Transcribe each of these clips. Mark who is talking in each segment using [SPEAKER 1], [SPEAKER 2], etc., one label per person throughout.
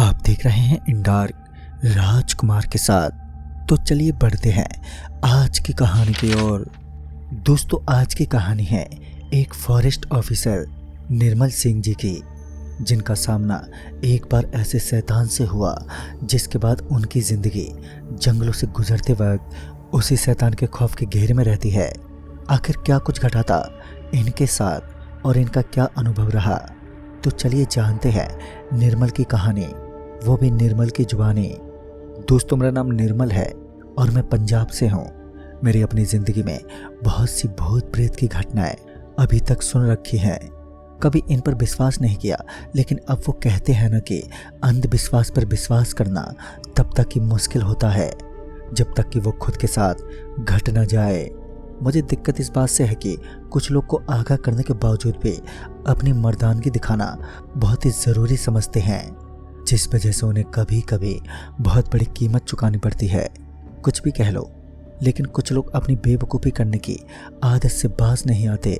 [SPEAKER 1] आप देख रहे हैं इंडार्क राजकुमार के साथ। तो चलिए बढ़ते हैं आज की कहानी की ओर। दोस्तों, आज की कहानी है एक फॉरेस्ट ऑफिसर निर्मल सिंह जी की, जिनका सामना एक बार ऐसे शैतान से हुआ जिसके बाद उनकी ज़िंदगी जंगलों से गुजरते वक्त उसी शैतान के खौफ के घेरे में रहती है। आखिर क्या कुछ घटा था इनके साथ और इनका क्या अनुभव रहा, तो चलिए जानते हैं निर्मल की कहानी, वो भी निर्मल की जुबानी। दोस्तों, मेरा नाम निर्मल है और मैं पंजाब से हूँ। मेरी अपनी ज़िंदगी में बहुत सी भूत प्रेत की घटनाएं अभी तक सुन रखी हैं। कभी इन पर विश्वास नहीं किया, लेकिन अब वो कहते हैं ना कि अंधविश्वास पर विश्वास करना तब तक ही मुश्किल होता है जब तक कि वो खुद के साथ घट ना जाए। मुझे दिक्कत इस बात से है कि कुछ लोग को आगाह करने के बावजूद भी अपनी मर्दानगी दिखाना बहुत ही ज़रूरी समझते हैं, जिस वजह से उन्हें कभी कभी बहुत बड़ी कीमत चुकानी पड़ती है। कुछ भी कह लो, लेकिन कुछ लोग अपनी बेवकूफ़ी करने की आदत से बाज नहीं आते।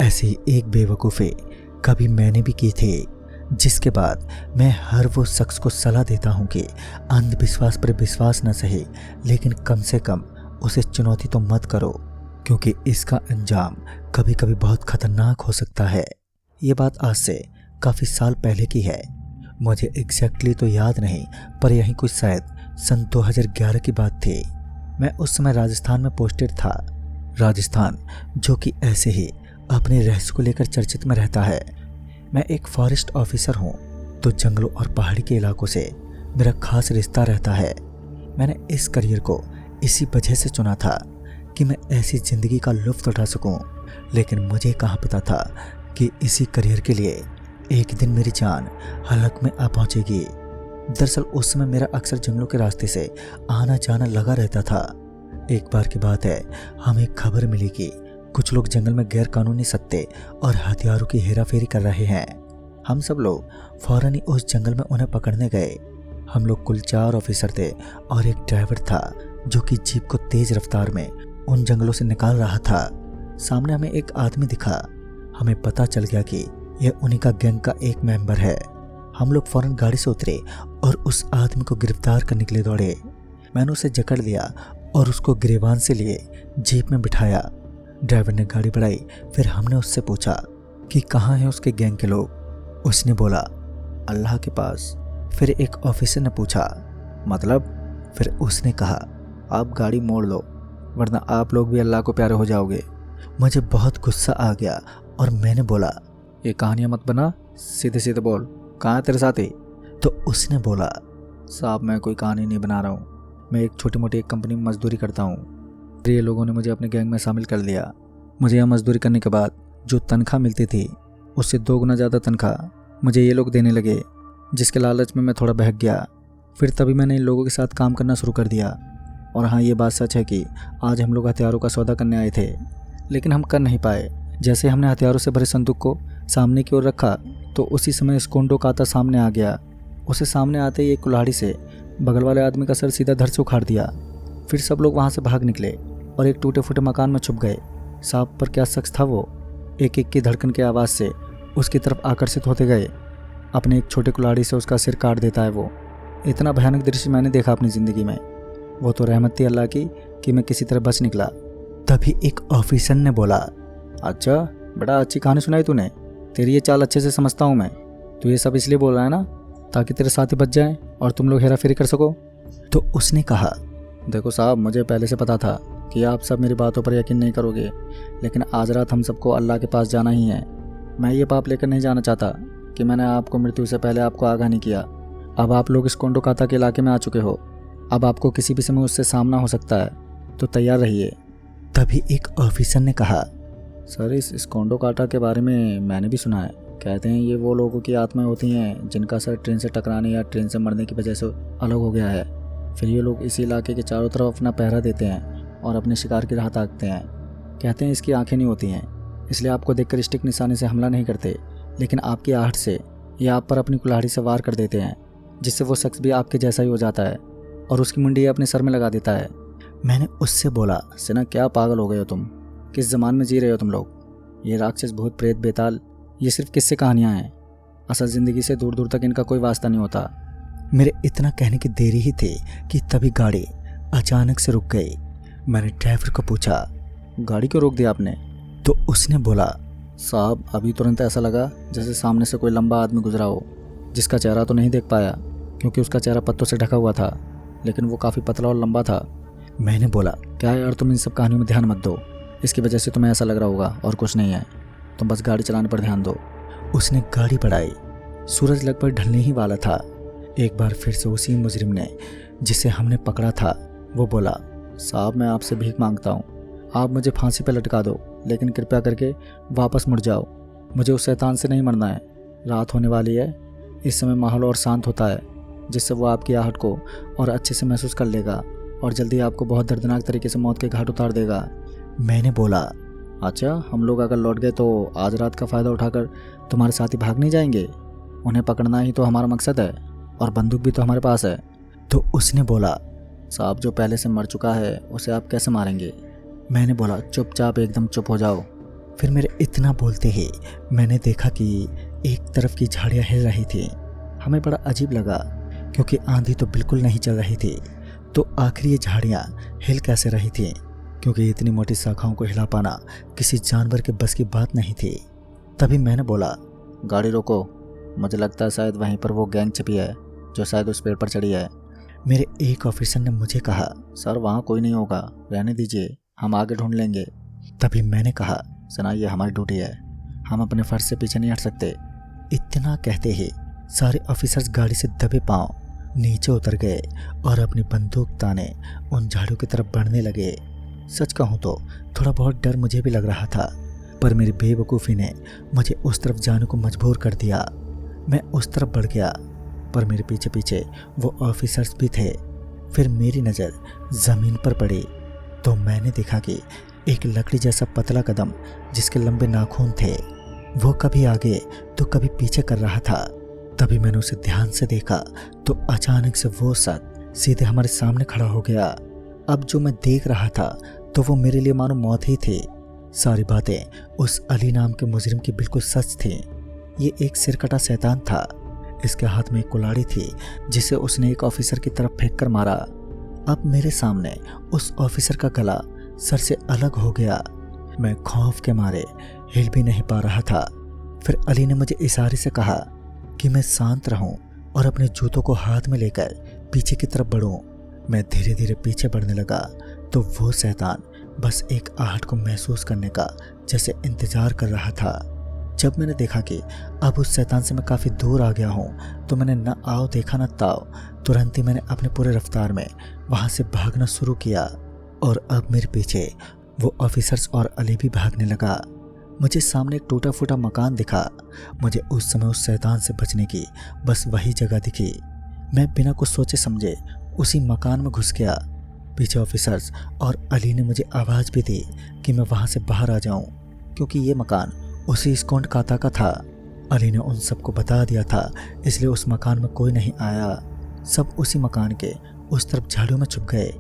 [SPEAKER 1] ऐसी ही एक बेवकूफ़ी कभी मैंने भी की थी, जिसके बाद मैं हर वो शख्स को सलाह देता हूँ कि अंधविश्वास पर विश्वास न सही, लेकिन कम से कम उसे चुनौती तो मत करो, क्योंकि इसका अंजाम कभी कभी बहुत खतरनाक हो सकता है। ये बात आज से काफ़ी साल पहले की है, मुझे एग्जैक्टली तो याद नहीं, पर यहीं कुछ शायद सन 2011 की बात थी। मैं उस समय राजस्थान में पोस्टेड था। राजस्थान जो कि ऐसे ही अपने रहस्य को लेकर चर्चित में रहता है। मैं एक फॉरेस्ट ऑफिसर हूँ, तो जंगलों और पहाड़ी के इलाकों से मेरा खास रिश्ता रहता है। मैंने इस करियर को इसी वजह से चुना था कि मैं ऐसी ज़िंदगी का लुत्फ़ उठा सकूं, लेकिन मुझे कहाँ पता था कि इसी करियर के लिए एक दिन मेरी जान हलक में आ पहुँचेगी। दरअसल उस समय मेरा अक्सर जंगलों के रास्ते से आना जाना लगा रहता था। एक बार की बात है, हमें खबर मिली कि कुछ लोग जंगल में गैर कानूनी सट्टे और हथियारों की हेराफेरी कर रहे हैं। हम सब लोग फौरन ही उस जंगल में उन्हें पकड़ने गए। हम लोग कुल 4 ऑफिसर थे और एक ड्राइवर था जो कि जीप को तेज रफ्तार में उन जंगलों से निकाल रहा था। सामने हमें एक आदमी दिखा। हमें पता चल गया कि यह उन्हीं का गैंग का एक मेंबर है। हम लोग फौरन गाड़ी से उतरे और उस आदमी को गिरफ्तार करने के लिए दौड़े। मैंने उसे जकड़ लिया और उसको गिरेबान से लिए जीप में बिठाया। ड्राइवर ने गाड़ी बढ़ाई। फिर हमने उससे पूछा कि कहाँ हैं उसके गैंग के लोग। उसने बोला, अल्लाह के पास। फिर एक ऑफिसर ने पूछा, मतलब? फिर उसने कहा, आप गाड़ी मोड़ लो, वरना आप लोग भी अल्लाह को प्यारे हो जाओगे। मुझे बहुत गुस्सा आ गया और मैंने बोला, ये कहानियाँ मत बना, सीधे सीधे बोल, कहाँ है तेरे साथी? तो उसने बोला, साहब मैं कोई कहानी नहीं बना रहा हूँ, मैं एक छोटी मोटी कंपनी में मजदूरी करता हूँ। ये लोगों ने मुझे अपने गैंग में शामिल कर लिया। मुझे यह मजदूरी करने के बाद जो तनख्वाह मिलती थी उससे 2 गुना ज़्यादा तनख्वाह मुझे ये लोग देने लगे, जिसके लालच में मैं थोड़ा बहक गया। फिर तभी मैंने इन लोगों के साथ काम करना शुरू कर दिया। और हाँ, ये बात सच है कि आज हम लोग हथियारों का सौदा करने आए थे, लेकिन हम कर नहीं पाए। जैसे हमने हथियारों से भरे संदूक को सामने की ओर रखा तो उसी समय स्कोंडो काता सामने आ गया। उसे सामने आते ही एक कुल्हाड़ी से बगल वाले आदमी का सर सीधा धड़ से उखाड़ दिया। फिर सब लोग वहाँ से भाग निकले और एक टूटे फूटे मकान में छुप गए। साहब, पर क्या शख्स था वो? एक एक की धड़कन की आवाज़ से उसकी तरफ आकर्षित होते गए। अपने एक छोटे कुल्हाड़ी से उसका सिर काट देता है वो। इतना भयानक दृश्य मैंने देखा अपनी ज़िंदगी में। वो तो रहमत थी अल्लाह की कि मैं किसी तरह बच निकला। तभी एक ऑफिसर ने बोला, अच्छा बड़ा अच्छी कहानी सुनाई तूने, तेरी ये चाल अच्छे से समझता हूँ मैं। तू ये सब इसलिए बोल रहा है ना ताकि तेरे साथी बच जाएं और तुम लोग हेरा फेरी कर सको? तो उसने कहा, देखो साहब, मुझे पहले से पता था कि आप सब मेरी बातों पर यकीन नहीं करोगे, लेकिन आज रात हम सबको अल्लाह के पास जाना ही है। मैं ये पाप लेकर नहीं जाना चाहता कि मैंने आपको मृत्यु से पहले आपको आगाह नहीं किया। अब आप लोग इस कोंडो काता के इलाके में आ चुके हो। अब आपको किसी भी समय उससे सामना हो सकता है, तो तैयार रहिए। तभी एक ऑफिसर ने कहा, सर इस कोंडो काटा के बारे में मैंने भी सुना है। कहते हैं ये वो लोगों की आत्माएं होती हैं जिनका सर ट्रेन से टकराने या ट्रेन से मरने की वजह से अलग हो गया है। फिर ये लोग इसी इलाके के चारों तरफ अपना पहरा देते हैं और अपने शिकार की राह ताकते हैं। कहते हैं इसकी आंखें नहीं होती हैं, इसलिए आपको देखकर स्टिक निशाने से हमला नहीं करते, लेकिन आपकी आहट से ये आप पर अपनी कुल्हाड़ी से वार कर देते हैं, जिससे वो शख्स भी आपके जैसा ही हो जाता है और उसकी मुंडी अपने सर में लगा देता है। मैंने उससे बोला, सिन्हा क्या पागल हो गए हो तुम? किस ज़माने में जी रहे हो तुम लोग? ये राक्षस भूत प्रेत बेताल ये सिर्फ किस्से कहानियाँ हैं। असल ज़िंदगी से दूर दूर तक इनका कोई वास्ता नहीं होता। मेरे इतना कहने की देरी ही थी कि तभी गाड़ी अचानक से रुक गई। मैंने ड्राइवर को पूछा, गाड़ी क्यों रोक दिया आपने? तो उसने बोला, साहब अभी तुरंत ऐसा लगा जैसे सामने से कोई लंबा आदमी गुजरा हो, जिसका चेहरा तो नहीं देख पाया क्योंकि उसका चेहरा पत्तों से ढका हुआ था, लेकिन वो काफ़ी पतला और लंबा था। मैंने बोला, क्या यार तुम इन सब कहानियों में ध्यान मत दो, इसकी वजह से तुम्हें ऐसा लग रहा होगा और कुछ नहीं है, तुम बस गाड़ी चलाने पर ध्यान दो। उसने गाड़ी बढ़ाई। सूरज लगभग ढलने ही वाला था। एक बार फिर से उसी मुजरिम ने जिसे हमने पकड़ा था वो बोला, साहब मैं आपसे भीख मांगता हूँ, आप मुझे फांसी पर लटका दो, लेकिन कृपया करके वापस मुड़ जाओ, मुझे उस शैतान से नहीं मरना है। रात होने वाली है, इस समय माहौल और शांत होता है, जिससे वो आपकी आहट को और अच्छे से महसूस कर लेगा और जल्दी आपको बहुत दर्दनाक तरीके से मौत के घाट उतार देगा। मैंने बोला, अच्छा हम लोग अगर लौट गए तो आज रात का फ़ायदा उठाकर तुम्हारे साथ ही भाग नहीं जाएंगे? उन्हें पकड़ना ही तो हमारा मकसद है और बंदूक भी तो हमारे पास है। तो उसने बोला, साहब जो पहले से मर चुका है उसे आप कैसे मारेंगे? मैंने बोला, चुपचाप एकदम चुप हो जाओ। फिर मेरे इतना बोलते ही मैंने देखा कि एक तरफ की झाड़ियाँ हिल रही थी। हमें बड़ा अजीब लगा क्योंकि आंधी तो बिल्कुल नहीं चल रही थी, तो आखिर ये झाड़ियाँ हिल कैसे रही थी? क्योंकि इतनी मोटी शाखाओं को हिला पाना किसी जानवर के बस की बात नहीं थी। तभी मैंने बोला, गाड़ी रोको, मुझे लगता है शायद वहीं पर वो गैंग छिपी है जो शायद उस पेड़ पर चढ़ी है। मेरे एक ऑफिसर ने मुझे कहा, सर वहाँ कोई नहीं होगा, रहने दीजिए, हम आगे ढूंढ लेंगे। तभी मैंने कहा, सना ये हमारी ड्यूटी है, हम अपने फर्ज से पीछे नहीं हट सकते। इतना कहते ही सारे ऑफिसर्स गाड़ी से दबे पांव नीचे उतर गए और अपनी बंदूक ताने उन झाड़ियों की तरफ बढ़ने लगे। सच कहूँ तो थोड़ा बहुत डर मुझे भी लग रहा था, पर मेरी बेवकूफ़ी ने मुझे उस तरफ जाने को मजबूर कर दिया। मैं उस तरफ बढ़ गया, पर मेरे पीछे पीछे वो ऑफिसर्स भी थे। फिर मेरी नज़र ज़मीन पर पड़ी तो मैंने देखा कि एक लकड़ी जैसा पतला कदम जिसके लंबे नाखून थे वो कभी आगे तो कभी पीछे कर रहा था। तभी मैंने उसे ध्यान से देखा तो अचानक से वो शख्स सीधे हमारे सामने खड़ा हो गया। अब जो मैं देख रहा था तो वो मेरे लिए मानो मौत ही थी। सारी बातें उस अली नाम के मुजरिम की बिल्कुल सच थी। ये एक सिरकटा शैतान था। इसके हाथ में एक कुल्हाड़ी थी जिसे उसने एक ऑफिसर की तरफ फेंक कर मारा। अब मेरे सामने उस ऑफिसर का गला सर से अलग हो गया। मैं खौफ के मारे हिल भी नहीं पा रहा था। फिर अली ने मुझे इशारे से कहा कि मैं शांत रहूं और अपने जूतों को हाथ में लेकर पीछे की तरफ बढ़ूं। मैं धीरे धीरे पीछे बढ़ने लगा तो वो शैतान बस एक आहट को महसूस करने का जैसे इंतजार कर रहा था। जब मैंने देखा कि अब उस शैतान से मैं काफ़ी दूर आ गया हूँ तो मैंने न आओ देखा न ताओ, तुरंत ही मैंने अपने पूरे रफ्तार में वहाँ से भागना शुरू किया। और अब मेरे पीछे वो ऑफिसर्स और अली भी भागने लगा। मुझे सामने एक टूटा फूटा मकान दिखा। मुझे उस समय उस शैतान से बचने की बस वही जगह दिखी। मैं बिना कुछ सोचे समझे उसी मकान में घुस गया। पीछे ऑफिसर्स और अली ने मुझे आवाज़ भी दी कि मैं वहाँ से बाहर आ जाऊँ, क्योंकि ये मकान उसी स्कोंड काता का था। अली ने उन सबको बता दिया था, इसलिए उस मकान में कोई नहीं आया। सब उसी मकान के उस तरफ झाड़ियों में छुप गए।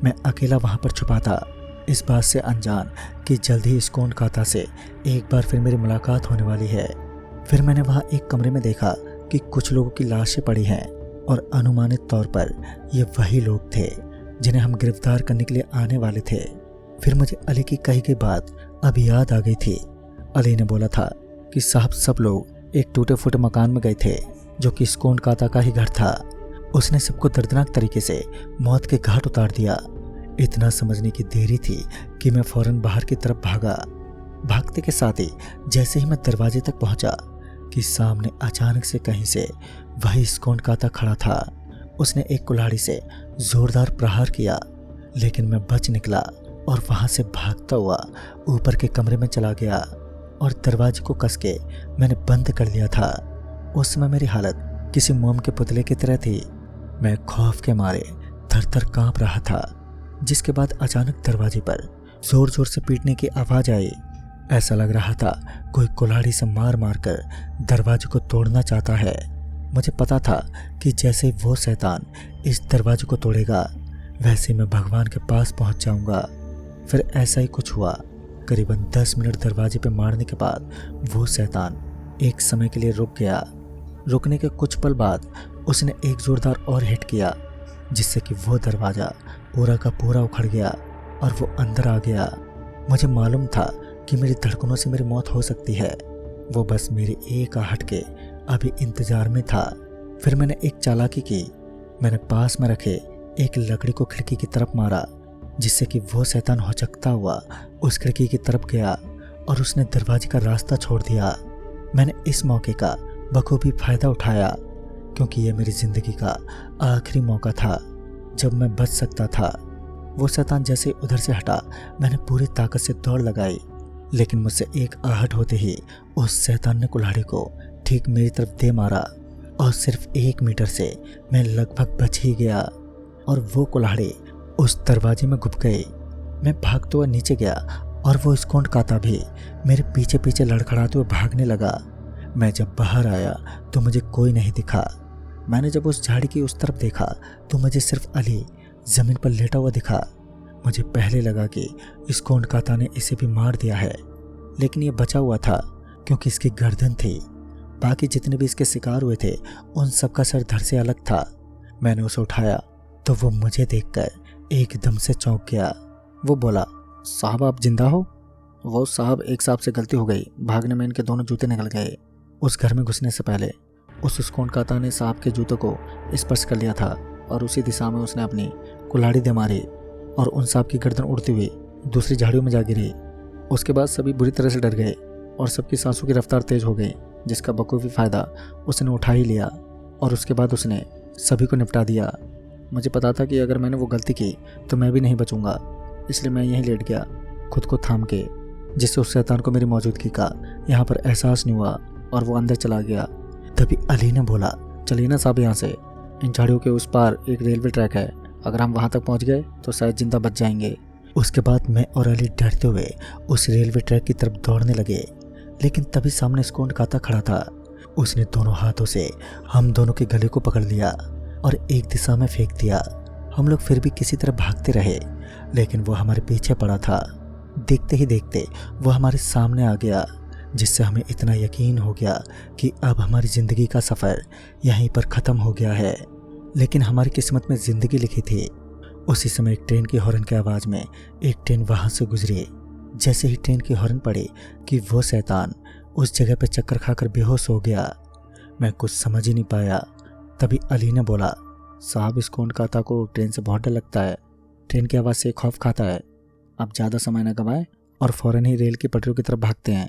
[SPEAKER 1] मैं अकेला वहाँ पर छुपा था, इस बात से अनजान कि जल्द ही स्कोंड काता से एक बार फिर मेरी मुलाकात होने वाली है। फिर मैंने वहाँ एक कमरे में देखा कि कुछ लोगों की लाशें पड़ी हैं और अनुमानित तौर पर ये वही लोग थे जिन्हें हम गिरफ्तार करने के लिए आने वाले थे। फिर मुझे अली की कही गई बात अब याद आ गई थी। अली ने बोला था कि साहब सब लोग एक टूटे फूटे मकान में गए थे जो कि स्कोंड काता का ही घर था। उसने सबको दर्दनाक तरीके से मौत के घाट उतार दिया। इतना समझने की देरी थी कि मैं फौरन बाहर की तरफ भागा। भागते के साथ ही जैसे ही मैं दरवाजे तक पहुंचा कि सामने अचानक से कहीं से वही स्कोंड काता खड़ा था। उसने एक कुल्हाड़ी से जोरदार प्रहार किया, लेकिन मैं बच निकला और वहां से भागता हुआ ऊपर के कमरे में चला गया और दरवाजे को कस के मैंने बंद कर लिया था। उस समय मेरी हालत किसी मोम के पुतले की तरह थी। मैं खौफ के मारे थर थर कांप रहा था। जिसके बाद अचानक दरवाजे पर जोर जोर से पीटने की आवाज़ आई। ऐसा लग रहा था कोई कुल्हाड़ी से मार मार कर दरवाजे को तोड़ना चाहता है। मुझे पता था कि जैसे वो शैतान इस दरवाजे को तोड़ेगा वैसे मैं भगवान के पास पहुंच जाऊंगा। फिर ऐसा ही कुछ हुआ। करीबन 10 मिनट दरवाजे पे मारने के बाद वो शैतान एक समय के लिए रुक गया। रुकने के कुछ पल बाद उसने एक जोरदार और हिट किया जिससे कि वो दरवाज़ा पूरा का पूरा उखड़ गया और वो अंदर आ गया। मुझे मालूम था कि मेरी धड़कनों से मेरी मौत हो सकती है। वो बस मेरी एक आहट के अभी इंतजार में था। फिर मैंने एक चालाकी की। मैंने पास में रखे एक लकड़ी को खिड़की की तरफ मारा जिससे कि वो शैतान होचकता हुआ उस खिड़की की तरफ गया और उसने दरवाजे का रास्ता छोड़ दिया। मैंने इस मौके का बखूबी फायदा उठाया क्योंकि यह मेरी जिंदगी का आखिरी मौका था जब मैं बच सकता था। वो शैतान जैसे उधर से हटा, मैंने पूरी ताकत से दौड़ लगाई, लेकिन मुझसे एक आहट होते ही उस शैतान ने कुल्हाड़ी को ठीक मेरी तरफ दे मारा और सिर्फ 1 मीटर से मैं लगभग बच ही गया और वो कुल्हाड़ी उस दरवाजे में घुप गई। मैं भागते हुए नीचे गया और वो स्कोंड काता भी मेरे पीछे पीछे लड़खड़ाते हुए भागने लगा। मैं जब बाहर आया तो मुझे कोई नहीं दिखा। मैंने जब उस झाड़ी की उस तरफ देखा तो मुझे सिर्फ अली जमीन पर लेटा हुआ दिखा। मुझे पहले लगा कि स्कोंड काता ने इसे भी मार दिया है, लेकिन ये बचा हुआ था क्योंकि इसकी गर्दन थी। बाकी जितने भी इसके शिकार हुए थे उन सबका सर धड़ से अलग था। मैंने उसे उठाया तो वो मुझे देखकर एकदम से चौंक गया। वो बोला, साहब आप जिंदा हो? वो साहब, एक साहब से गलती हो गई, भागने में इनके दोनों जूते निकल गए। उस घर में घुसने से पहले उस स्कोंड काता ने साहब के जूतों को स्पर्श कर लिया था और उसी दिशा में उसने अपनी कुल्हाड़ी दे मारी और उन साहब की गर्दन उड़ती हुई दूसरी झाड़ियों में जा गिरी। उसके बाद सभी बुरी तरह से डर गए और सबकी सांसों की रफ्तार तेज हो गई, जिसका बखूबी फायदा उसने उठा ही लिया और उसके बाद उसने सभी को निपटा दिया। मुझे पता था कि अगर मैंने वो गलती की तो मैं भी नहीं बचूंगा, इसलिए मैं यहीं लेट गया खुद को थाम के, जिससे उस शैतान को मेरी मौजूदगी का यहाँ पर एहसास नहीं हुआ और वो अंदर चला गया। तभी अली ने बोला, चलिए ना साहब, यहाँ से इन झाड़ियों के उस पार एक रेलवे ट्रैक है, अगर हम वहाँ तक पहुँच गए तो शायद जिंदा बच जाएंगे। उसके बाद मैं और अली डरते हुए उस रेलवे ट्रैक की तरफ दौड़ने लगे, लेकिन तभी सामने स्कोंड काता खड़ा था। उसने दोनों हाथों से हम दोनों के गले को पकड़ लिया और एक दिशा में फेंक दिया। हम लोग फिर भी किसी तरह भागते रहे, लेकिन वो हमारे पीछे पड़ा था। देखते ही देखते वो हमारे सामने आ गया, जिससे हमें इतना यकीन हो गया कि अब हमारी ज़िंदगी का सफ़र यहीं पर ख़त्म हो गया है। लेकिन हमारी किस्मत में ज़िंदगी लिखी थी। उसी समय एक ट्रेन की हॉर्न की आवाज़ में एक ट्रेन वहाँ से गुजरी। जैसे ही ट्रेन की हॉर्न पड़ी कि वो शैतान उस जगह पर चक्कर खाकर बेहोश हो गया। मैं कुछ समझ ही नहीं पाया। तभी अली ने बोला, साहब स्कोंड काता को ट्रेन से बहुत डर लगता है, ट्रेन की आवाज़ से खौफ खाता है। अब ज़्यादा समय न गवाएं और फ़ौरन ही रेल की पटरियों की तरफ भागते हैं।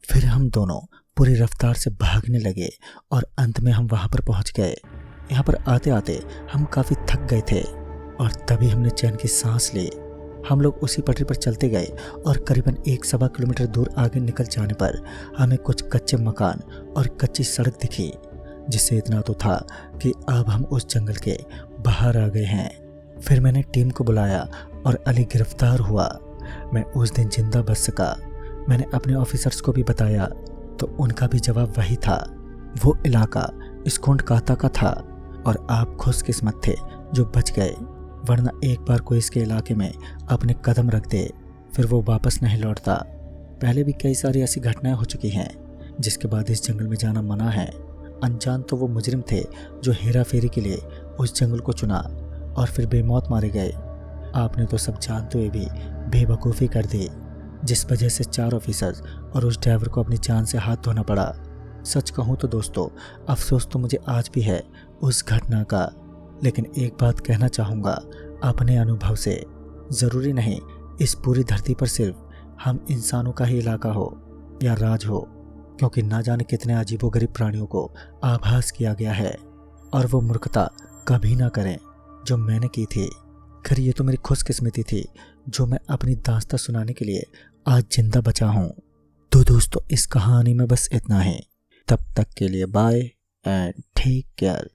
[SPEAKER 1] फिर हम दोनों पूरी रफ्तार से भागने लगे और अंत में हम वहाँ पर पहुँच गए। यहाँ पर आते आते हम काफ़ी थक गए थे और तभी हमने चैन की सांस ली। हम लोग उसी पटरी पर चलते गए और करीबन 1-1.25 किलोमीटर दूर आगे निकल जाने पर हमें कुछ कच्चे मकान और कच्ची सड़क दिखी, जिससे इतना तो था कि अब हम उस जंगल के बाहर आ गए हैं। फिर मैंने टीम को बुलाया और अली गिरफ्तार हुआ। मैं उस दिन जिंदा बच सका। मैंने अपने ऑफिसर्स को भी बताया तो उनका भी जवाब वही था। वो इलाका स्कोंड काता का था और आप खुशकिस्मत थे जो बच गए, वरना एक बार कोई इसके इलाके में अपने कदम रख दे फिर वो वापस नहीं लौटता। पहले भी कई सारी ऐसी घटनाएं हो चुकी हैं जिसके बाद इस जंगल में जाना मना है। अनजान तो वो मुजरिम थे जो हेरा फेरी के लिए उस जंगल को चुना और फिर बेमौत मारे गए। आपने तो सब जानते हुए भी बेवकूफ़ी कर दी, जिस वजह से 4 ऑफिसर्स और उस ड्राइवर को अपनी जान से हाथ धोना पड़ा। सच कहूँ तो दोस्तों, अफसोस तो मुझे आज भी है उस घटना का, लेकिन एक बात कहना चाहूँगा अपने अनुभव से, ज़रूरी नहीं इस पूरी धरती पर सिर्फ हम इंसानों का ही इलाका हो या राज हो, क्योंकि ना जाने कितने अजीबोगरीब प्राणियों को आभास किया गया है और वो मूर्खता कभी ना करें जो मैंने की थी। खैर ये तो मेरी खुशकिस्मती थी जो मैं अपनी दास्तां सुनाने के लिए आज जिंदा बचा हूँ। तो दोस्तों इस कहानी में बस इतना ही। तब तक के लिए बाय एंड टेक केयर।